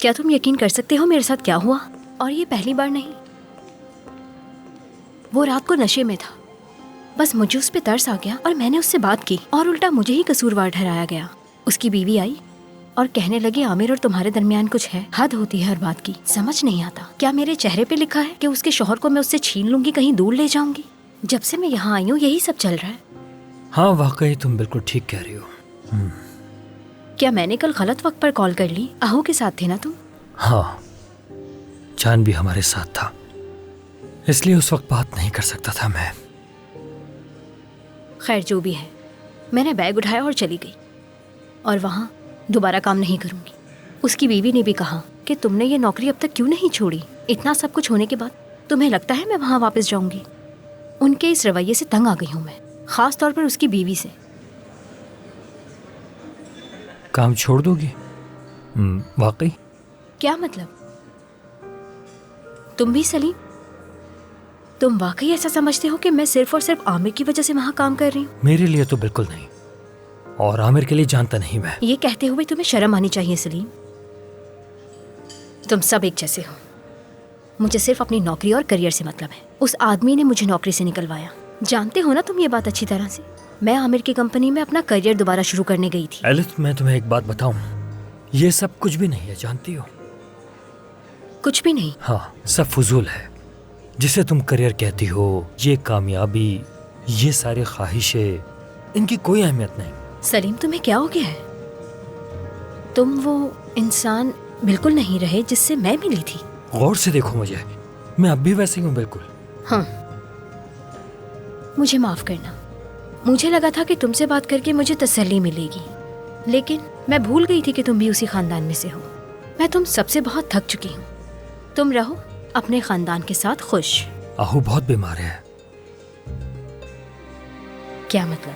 क्या तुम यकीन कर सकते हो मेरे साथ क्या हुआ? और ये पहली बार नहीं। वो रात को नशे में था, बस मुझे उस पे तरस आ गया और मैंने उससे बात की और उल्टा मुझे ही कसूरवार ठहराया गया। उसकी बीवी आई और कहने लगी आमिर और तुम्हारे दरमियान कुछ है। हद होती है हर बात की। समझ नहीं आता, क्या मेरे चेहरे पे लिखा है कि उसके शौहर को मैं उससे छीन लूंगी, कहीं दूर ले जाऊंगी? जब से मैं यहाँ आई हूँ यही सब चल रहा है। हाँ वाकई तुम बिल्कुल ठीक कह रही हो। क्या मैंने कल गलत वक्त पर कॉल कर ली? आहू के साथ थे ना तुम? हाँ, जान भी हमारे साथ था, इसलिए उस वक्त बात नहीं कर सकता था मैं। खैर जो भी है, मैंने बैग उठाया और चली गई और वहाँ दोबारा काम नहीं करूँगी। उसकी बीवी ने भी कहा कि तुमने ये नौकरी अब तक क्यों नहीं छोड़ी? इतना सब कुछ होने के बाद तुम्हें लगता है मैं वहाँ वापस जाऊँगी? उनके इस रवैये से तंग आ गई हूँ मैं, ख़ास तौर पर उसकी बीवी से। काम छोड़ दोगी? वाकई? क्या मतलब? तुम भी सलीम, तुम वाकई ऐसा समझते हो कि मैं सिर्फ और सिर्फ आमिर की वजह से वहाँ काम कर रही हूँ? मेरे लिए तो बिल्कुल नहीं, और आमिर के लिए जानता नहीं मैं। ये कहते हुए तुम्हें शर्म आनी चाहिए सलीम। तुम सब एक जैसे हो। मुझे सिर्फ अपनी नौकरी और करियर से मतलब है। उस आदमी ने मुझे नौकरी से निकलवाया। जानते हो ना तुम ये बात अच्छी तरह से। मैं आमिर की कंपनी में अपना करियर दोबारा शुरू करने गई थी। एलिस, मैं तुम्हें एक बात बताऊं, ये सब कुछ भी नहीं है, जानती हो? कुछ भी नहीं? हाँ, सब फजूल है। जिसे तुम करियर कहती हो, ये कामयाबी, ये सारी ख्वाहिशें, इनकी कोई अहमियत नहीं। सलीम, तुम्हें क्या हो गया है? तुम वो इंसान बिल्कुल नहीं रहे जिससे मैं मिली थी। गौर से देखो मुझे, मैं अब भी वैसे ही हूँ बिल्कुल। हाँ, मुझे माफ करना। मुझे लगा था कि तुमसे बात करके मुझे तसल्ली मिलेगी, लेकिन मैं भूल गई थी कि तुम भी उसी खानदान में से हो। मैं तुम सबसे बहुत थक चुकी हूँ। तुम रहो अपने खानदान के साथ खुश। आहू बहुत बीमार है। क्या मतलब?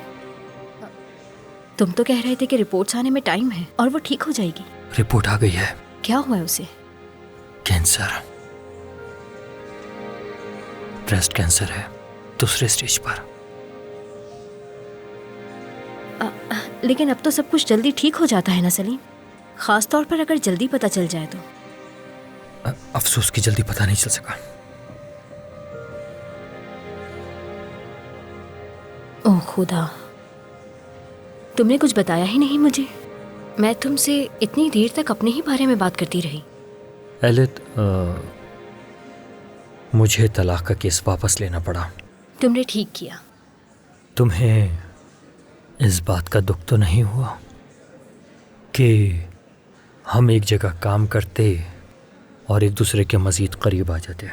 तुम तो कह रहे थे कि रिपोर्ट्स आने में टाइम है और वो ठीक हो जाएगी। रिपोर्ट आ गई है। क्या हुआ है उसे? कैंसर, ब्रेस्ट कैंसर है, दूसरे स्टेज पर। लेकिन अब तो सब कुछ जल्दी ठीक हो जाता है ना सलीम, खास तौर पर अगर जल्दी पता चल जाए तो। अफसोस कि जल्दी पता नहीं चल सका। ओह खुदा, तुमने कुछ बताया ही नहीं मुझे। मैं तुमसे इतनी देर तक अपने ही बारे में बात करती रही। एलित, मुझे तलाक का केस वापस लेना पड़ा। तुमने ठीक किया। तुम्हें इस बात का दुख तो नहीं हुआ कि हम एक जगह काम करते और एक दूसरे के मजीद करीब आ जाते?